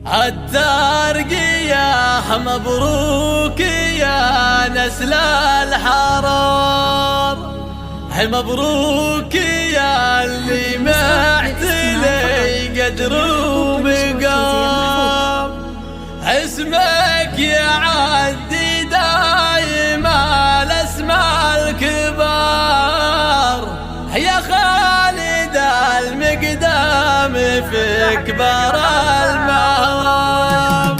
الترقية مبروك يا نسل الحرار، مبروك يا اللي معتلي قدر ومقام. اسمك يعدي دايما الاسماء الكبار، يا خالد المقدام في كبار المهام.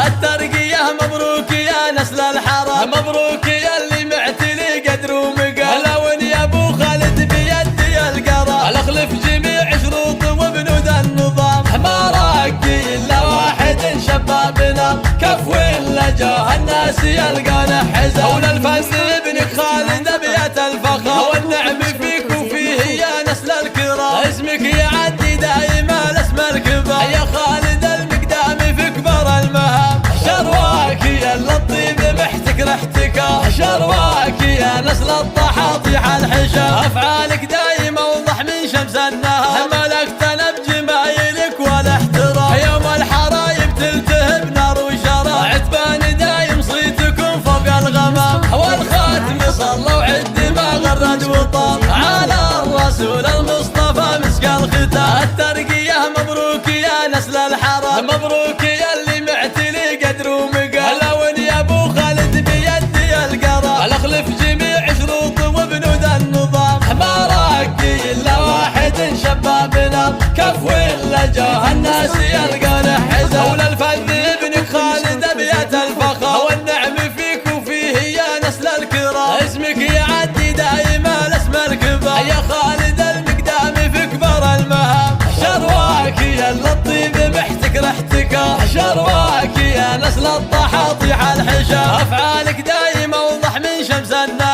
الترقية مبروك يا نسل الحرام، مبروك يا اللي معتلي قدر ومقام. لون يا ابو خالد بيدي القرار، الاخلف جميع شروط وبنود النظام. ما راقي الا واحد شبابنا كف ولا جاه الناس يلقانا حزام. هون الفن ابنك خالد ابيات الفخر، والنعم فيك وفيه يا نسل الكرام. اسمك يعدي دائما الاسماء الكبار، يا خالد المقدام في كبر المهام. شرواك يا الطيب محتك احتكار، شرواك يا نسل الطحاطيح الحشام. افعالك دايما اوضح من شمس النهار، ملكتنا بجمايلك والاحترام. يوم الحرايب تلتهب نار وشراب، عتبان دايم صيتكم فوق الغمام. والخاتم صلى وعد ما غرد وطاب، على الرسول المصطفى مسك الختام. الترقية مبروك يا نسل الحرام، مبروك يا اللي معتلي قدر ومقام. لون يا ابو خالد بيدي القرار، الاخلف جميع شروط وبنود النظام. ما راقي الا واحد شبابنا كف ولا جاه الناس يلقانا حزام. هون الفن ابنك خالد ابيات الفخر، والنعم فيك وفيه يا نسل الكرام. اسمك يعدي دائما الاسماء الكبار، يا خالد المقدام في كبر المهام. شرواك يا الطيب محتك احتكار، شرواك يا نسل الطحاطيح الحشام. افعالك دايما اوضح من شمس النهار،